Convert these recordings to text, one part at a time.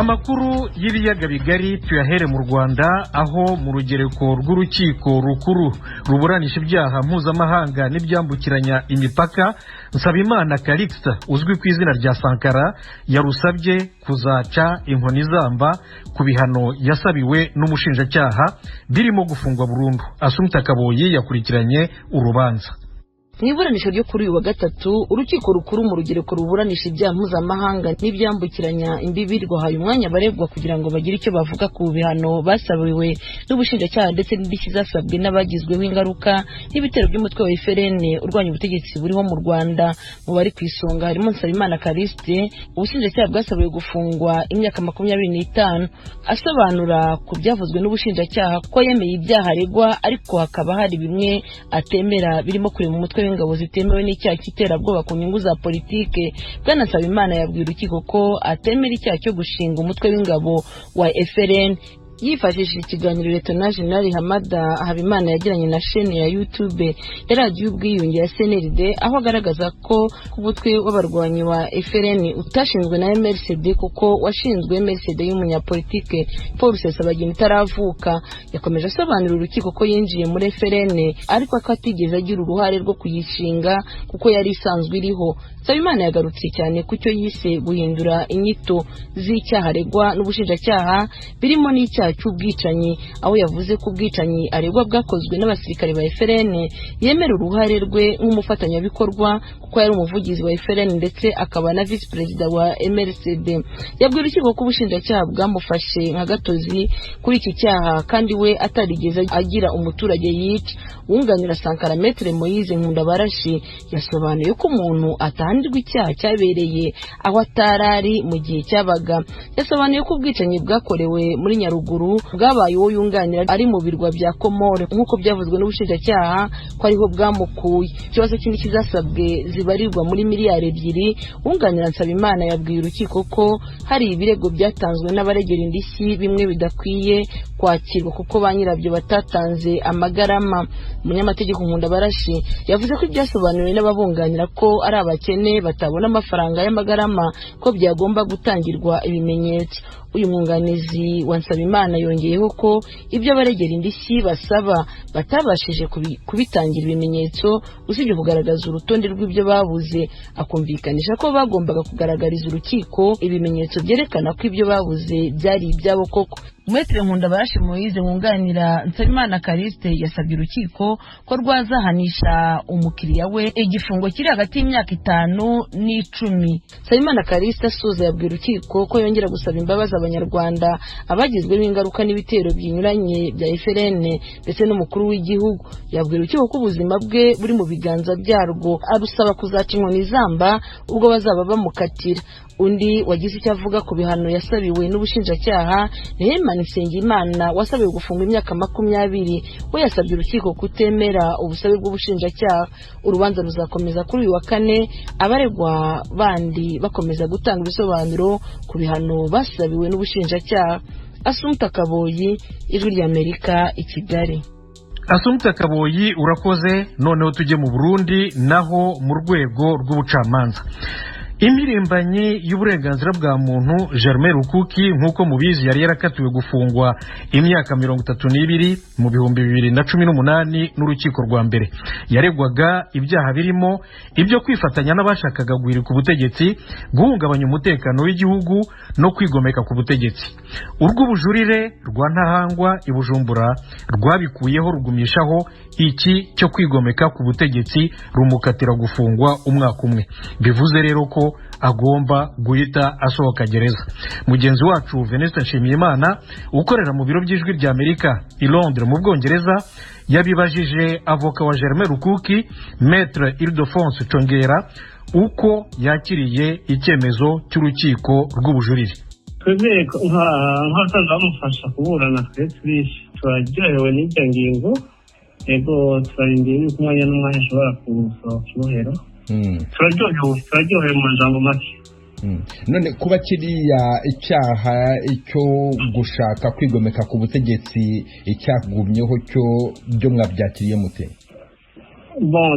Amakuru y'ibiyaga bigari tuyahere mu Rwanda, aho mu rugereko rw'urukiko rukuru ruburanisha ibyaha mpuzamahanga n'ibyambukiranya imipaka, Nsabimana Calixte uzwi ku izina rya Sankara yarusabye kuzaca inkoni zamba ku bihano yasabiwe n'umushinjacyaha birimo gufungwa burundu. Assumpta Kaboyi yakurikiranye urubanza. Mwiburanisha ryo kuri uyu wa gatatu, urukiko rukuru mu rugereko ruburanisha ibyaha mpuzamahanga n'ibyambukiranya imbibi rwahaye umwanya baregwa kugira ngo bagire icyo bavuga ku bihano basabiwe n'ubushinjacyaha ndetse n'indishyi zasabwe n'abagizweho ingaruka n'ibitero by'umutwe wa FRN urwanya ubutegetsi buriho mu Rwanda. Mu bari ku isonga harimo Nsabimana Calixte, ubushinjacyaha bwasabiwe gufungwa imyaka 25. Asobanura ku byavuzwe n'ubushinjacyaha ko yemeye ibyaha aregwa, ariko hakaba hari bimwe atemera birimo kurema umutwe ingabo zitemewe n'icyaha cy'iterabwoba ku nyungu za politike. Bwana Nsabimana yabwiye urukiko ko atemera icyaha cyo gushinga umutwe w'ingabo wa FRN. Yifashishije ikiganiro Lieutenant General Hamada Habimana yagiranye na chaîne ya YouTube ya Radio Ubwiyunge ya CNRD, aho agaragaza ko umutwe w'abarwanyi wa FRN utashinzwe na MRCD kuko washinzwe MRCD y'umunyapolitike Paul Rusesabagina itaravuka. Yakomeje asobanurira urukiko ko yinjiye muri FRN ariko ko atigeze agira uruhare rwo kuyishinga kuko yari isanzwe iriho. Nsabimana yagarutse cyane ku cyo yise guhindura inyito z'icyaha aregwa n'ubushinjacyaha birimo n'icyaha cy'ubwicanyi, aho yavuze ko ubwicanyi aregwa bwakozwe n'abasirikare ba FRN. Yemera uruhare rwe nk'umufatanyabikorwa kuko yari umuvugizi wa FRN ndetse akaba na vice perezida wa MRCD. Yabwiye urukiko ko ubushinjacyaha bwamufashe nka gatozi kuri iki cyaha kandi we atarigeze agira umuturage yica. Wunganira Sankara Maître Moise Nkundabarashi yasobanuye ko umuntu atahanirwa icyaha cyabereye aho atarari mu gihe cyabaga. Yasobanuye ko ubwicanyi bwakorewe muri Nyaruguru bwabaye uwo yunganira ari mu birwa bya Komore nk'uko byavuzwe n'ubushinjacyaha ko ariho bwamukuye. Ikibazo kindi kizasabwe zibarirwa muri miliyari 2. Wunganira Nsabimana yabwiye urukiko ko hari ibirego byatanzwe n'abaregera indishyi bimwe bidakwiye kwakirwa kuko ba nyirabyo batatanze amagarama. Umunyamategeko Nkundabarashi yavuze ko ibyasobanuriwe n'ababunganira ko ari abakene batabona amafaranga y'amagarama ko byagomba gutangirwa ibimenyetso. Uyu mwunganizi wa Nsabimana yongeyeho ko ibyo baregera indishyi basaba batabashije kubitangira ibimenyetso usibye kugaragaza urutonde rw'ibyo babuze. Akumvikanisha ko bagombaga kugaragariza urukiko ibimenyetso byerekana ko ibyo babuze byari ibyabo koko. Maître Nkundabarashi Moise wunganira Nsabimana Calixte yasabye urukiko ko rwazahanisha umukiriya we igifungo kiri hagati y'imyaka 5 n'10. Nsabimana Calixte asoza yabwiye urukiko ko yongera gusaba imbabazi abanyarwanda abagizweho ingaruka n'ibitero binyuranye bya FRN ndetse n'umukuru w'igihugu. Yabwiye urukiko ko ubuzima bwe buri mu biganza byarwo, arusaba kuzaca inkoni zamba ubwo bazaba bamukatira. Undi wagize icyo avuga ku bihano yasabiwe n'ubushinjacyaha Neema Nsengimana wasabiwe gufunga imyaka 20. We yasabye urukiko kutemera ubusabe bw'ubushinjacyaha. Urubanza ruzakomeza kuri uyu wa 4, abaregwa bandi bakomeza gutanga ibisobanuro ku bihano basabiwe n'ubushinjacyaha. Assumpta Kaboyi, Ijwi ry'Amerika, i Kigali. Assumpta Kaboyi urakoze. Noneho tujye mu Burundi, naho mu rwego rw'ubucamanza. Imirimbanyi y'uburenganzira bwa muntu Germain Rukuki nk'uko mubizi yari yarakatiwe gufungwa imyaka 32 mu 2018 n'urukiko rwa mbere. Yaregwaga ibyaha birimo ibyo kwifatanya n'abashakaga guhirika ubutegetsi, guhungabanya umutekano w'igihugu no kwigomeka ku butegetsi. Urw'ubujurire rwa Ntahangwa i Bujumbura rwabikuyeho rugumishaho iki cyo kwigomeka ku butegetsi, rumukatira gufungwa umwaka umwe. Bivuze rero ko agomba guhita asohoka gereza. Mugenzi wacu Venuste Nshimiyimana ukorera mu biro by'Ijwi ry'Amerika i Londres mu Bwongereza yabibajije avoka wa Germain Rukuki Maître Ildefonse Tongera uko yakiriye icyemezo cy'urukiko rw'ubujurire. Twebwe nk'abasanzwe bamufasha kuburana turaryohewe n'iryo ngingo, ego turarindiye yuko umwanya n'umwanya ashobora kusohoka ibohero. Turaryohewe mu majambo make. None kuba kiriya icyaha icyo gushaka kwigomeka ku butegetsi icyagumyeho cyo byo mwabyakiriye mute?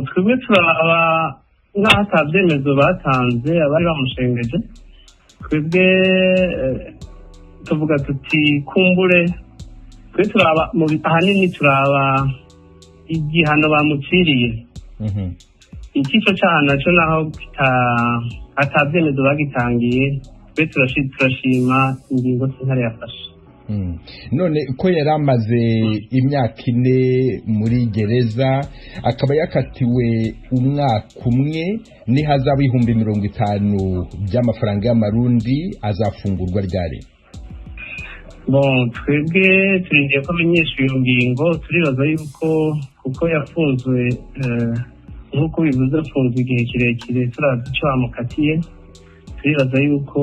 Twebwe turaba n'aho atabyemezo batanze abari bamushengeje. Twebwe tuvuga tuti kumbure twe turaba ahanini turaba igihano bamuciriye ikico cyana naco naho atabyemezo bagitangiye twe turashima ingingo sentare yafashe. None ko yari amaze imyaka 4 muri gereza akaba yakatiwe umwaka umwe n'ihazabu 50,000 by'amafaranga y'amarundi azafungurwa ryari? Bon, twebwe turindiye ko amenyeshwa iyo ngingo turibaza yuko kuko yafunzwe nk'uko bivuze afunzwe igihe kirekire turazi icyo bamukatiye turibaza yuko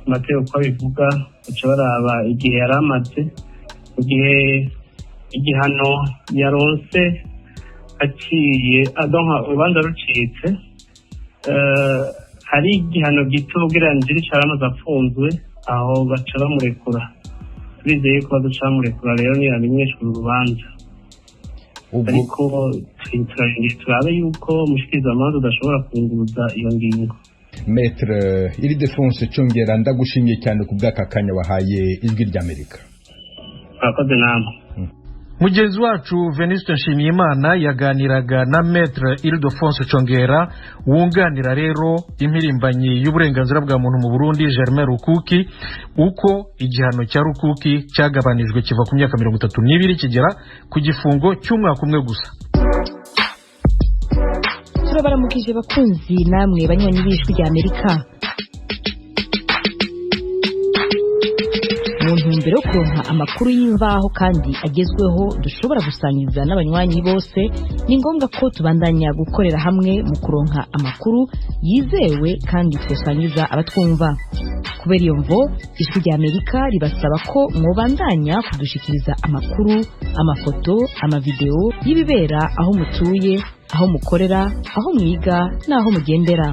amategeko uko abivuga baca baraba igihe yari amaze mu gihe igihano yaronse aciye adonka urubanza rucitse hari igihano gito ugereranije n'icyo yari amaze afunzwe aho baca bamurekura turizeye ko baduca bamurekura rero ntiyamenyeshwa urubanza ariko turabe yuko umushikirizamanza udashobora kunguruza iyo ngingo. Maître Ildefonse Chongera ndagushimiye cyane ku bw'aka kanya wahaye Ijwi ry'Amerika. Murakoze namwe. Mugenzi wacu Venuste Nshimiyimana yaganiraga na Maître Ildefonse Chongera wunganira rero impirimbanyi y'uburenganzira bwa muntu mu Burundi Germain Rukuki uko igihano cya Rukuki cyagabanijwe kiva ku myaka 32 kigera ku gifungo cy'umwaka umwe gusa. Turabaramukije bakunzi namwe banywanyi b'Ijwi ry'Amerika. Mu ntumbero yo kuronka amakuru y'imvaho kandi agezweho dushobora gusangiza n'abanywanyi bose ni ngombwa ko tubandanya gukorera hamwe mu kuronka amakuru yizewe kandi twasangiza abatwumva. Kubera iyo mvo Ijwi ry'Amerika ribasaba ko mwobandanya kudushikiriza amakuru, amafoto, amavideo y'ibibera aho mutuye, aho mukorera, aho mwiga n'aho mugendera.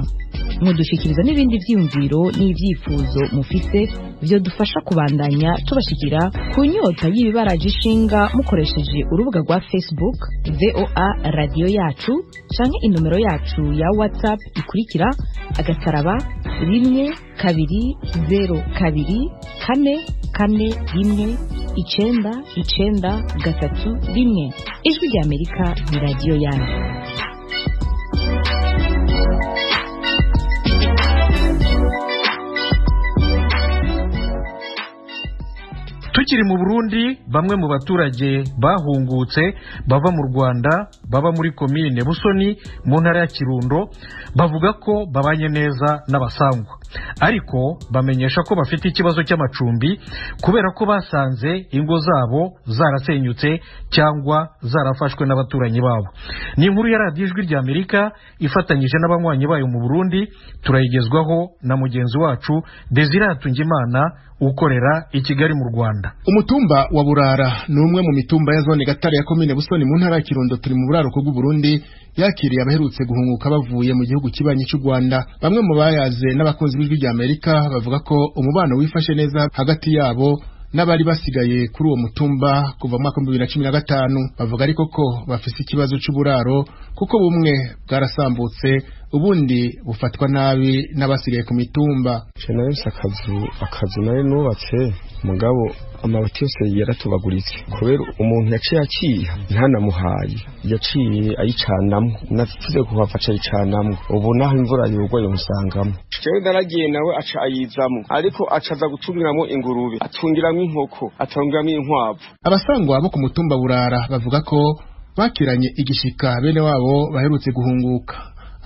Mudushikiriza n'ibindi vyiyumviro n'ivyifuzo mufise byo dufasha kubandanya tubashikira ku nyota y'ibibaraje ishinga mukoresheje urubuga rwa Facebook VOA Radio Yacu canke inomero yacu ya WhatsApp ikurikira *120 2 0 2 4 4 1 9 Ijwi ry'Amerika ni radio yanyu. Tukiri mu Burundi bamwe mu baturage bahungutse bava mu Rwanda baba muri komine Busoni mu ntara ya Kirundo bavuga ko babanye neza n'abasangwa ariko bamenyesha ko bafite ikibazo cy'amacumbi kubera ko basanze ingo zabo zarasenyutse cyangwa zarafashwe n'abaturanyi babo. Ni inkuru ya Radio Ijwi ry'Amerika ifatanyije n'abanywanyi bayo mu Burundi turayigezwaho na mugenzi wacu Desire Hatungimana ukorera i Kigali mu Rwanda. Umutumba wa Burara ni umwe mu mitumba ya zone Gatare ya komine Busoni mu ntara ya Kirundo turi mu buraruko bw'u Burundi yakiriye abaherutse guhunguka bavuye mu gihugu kibanyi cy'u Rwanda. Bamwe mu bayaze n'abakunzi b'Ijwi ry'Amerika bavuga ko umubano wifashe neza hagati yabo n'abari basigaye kuri uwo mutumba kuva mu mwaka 2015. Bavuga ariko ko bafise ikibazo cy'uburaro kuko bumwe bwarasambutse ubundi bufatwa nabi n'abasigaye ku mitumba. Jenayose akazu nayo nubatse mugabo amabati yose yaratubaguritse kubera umuntu yaciye akiha ntanamuhaye yaciye ayicanamo navuze ko hafaca ayicanamo ubu naho imvura yugwa yo musangamo jewe naragiye nawe aca ayizamo ariko acaza gutungiramo ingurube atungiramo inkoko atungiramo inkwavu. Abasangwa bo ku mutumba Burara bavuga ko bakiranye igishika bene wabo baherutse guhunguka.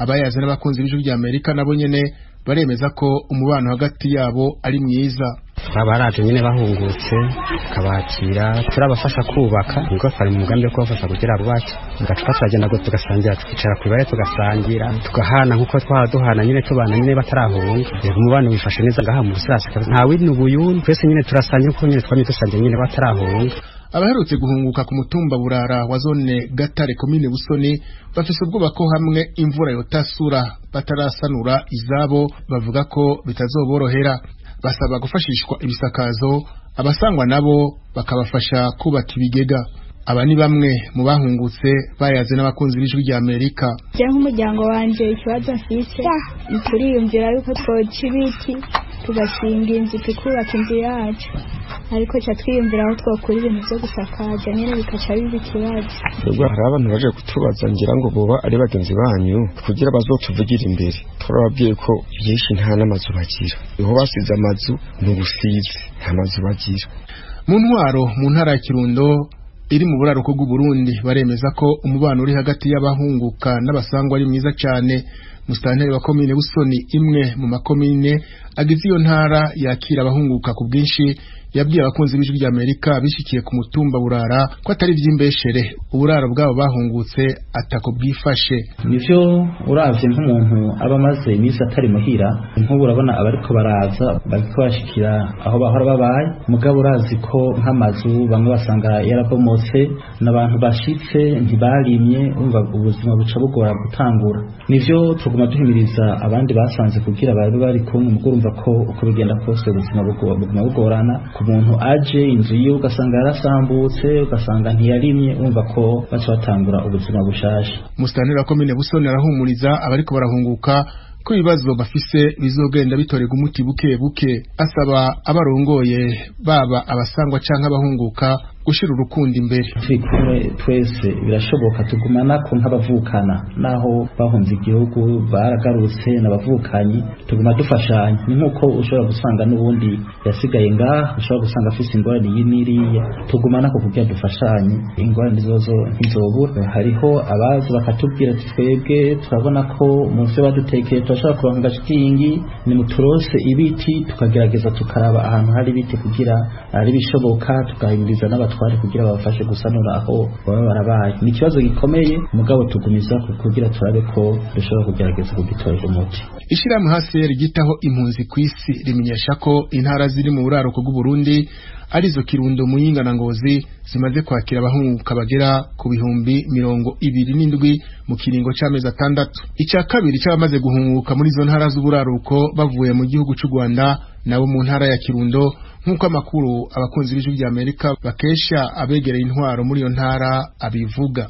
Abayaze n'abakunzi b'Ijwi ry'Amerika nabo nyene baremeza ko umubano hagati yabo ari mwiza. Abaraje nyine bahungutse kabakira turabafasha kubaka ngo twari mu mugambi wo kubafasha kugira rwacu ngacupa turagenda go tugasangira tukicara kwibaye tugasangira tugahana nkuko twaduhana nyine tubana nyine batarahunga. Umubano wifashe neza ngaha mu Rusasa nta wini ubuyuni twese nyine turasangira ko nyine twamye dusangiye nyine batarahunga. Abaherutse guhunguka ku mutumba Burara wa zone Gatare komine Busoni bafise ubwoba ko hamwe imvura yotasura batarasanura izabo bavuga ko bitazoborohera. Basaba gufashishwa ibisakazo abasangwa nabo bakabafasha kubaka ibigega. Aba ni bamwe mu bahungutse bayaze n'abakunzi b'Ijwi ry'Amerika. Je nk'umuryango wanje ikibazo mfise turiyumvira yuko twoca ibiti tugashinga inzu tukubaka inzu yacu ariko ca twiyumvira aho twakora ibintu vyo gusakaza nyene bikaca biba ikibazo. Ubwo hari abantu baje kutubaza ngira ngo boba ari bagenzi banyu kugira bazotuvugira imbere, turababwiye ko byinshi nta n'amazu bagira, iho basize amazu n'ubusizi nta mazu bagira. Mu ntwaro mu ntara ya Kirundo iri mu buraruko bw'u Burundi baremeza ko umubano uri hagati y'abahunguka n'abasangwa ari mwiza cyane. Musitanteri wa komine Busoni, imwe mu makomine agize iyo ntara yakira abahunguka ku bwinshi, yabwiye abakunzi b'ijwi rya Amerika bishikiye ku mutumba Burara ko atari vy'imbeshere uburaro bwabo bahungutse atako bwifashe. Nivyo uravye nk'umuntu aba maze imisi atari muhira, nk'ubu urabona abariko baraza bariko bashikira aho bahora babaye, mugabo urazi ko nk'amazu bamwe basanga yarabomotse, n'abantu bashitse ntibarimye, umva ubuzima buca bugora gutangura. Nivyo tuguma duhimiriza abandi basanze kugira bari kumwe, muguru umva ko uko bigenda kose ubuzima bugorana. Ku muntu aje inzu yiwe ugasanga yarasambutse, ugasanga ntiyarimye, umva ko baca batangura ubuzima bushasha. Musitanteri wa komine Busoni arahumuriza abariko barahunguka ko ibibazo bafise bizogenda bitorega umuti buke buke, asaba abarongoye baba abasangwa canke abahunguka gushira urukundo imbere. Twese birashoboka tugumana ko nk'abavukana, naho bahunze igihugu baragarutse n'abavukanyi, tuguma dufashanya. Ni nkuko ushobora gusanga n'ubundi yasigaye ngaha, ushobora gusanga afise ingorane y'iniriya, tugumana ko kugira dufashanye, ingorane zozo ntizobura. Hariho abazi bakatubwira twebwe turabona ko mu vyo badutekeye turashobora kuronka agashitingi, ni muturose ibiti tukagerageza tukaraba ahantu hari ibiti kugira ari bishoboka, tugahimiriza n'abatware kugira babafashe gusanura aho baba barabaye. Ni ikibazo gikomeye, mugabo tugumiza kugira turabe ko dushobora kugerageza kugitorera umuti. Ishirahamwe HCR gitaho impunzi kw'isi rimenyesha ko intara ziri mu buraruko bw'u Burundi arizo Kirundo, Muyinga na Ngozi zimaze kwakira abahunguka bagera ku bihumbi 27 mu kiringo c'amezi 6. Icya kabiri cy'abamaze guhunguka muri zo ntara z'uburaruko bavuye mu gihugu cy'u Rwanda nabo mu ntara ya Kirundo, nk'uko amakuru abakunzi b'ijwi rya Amerika bakesha abegereye intwaro muri iyo ntara abivuga.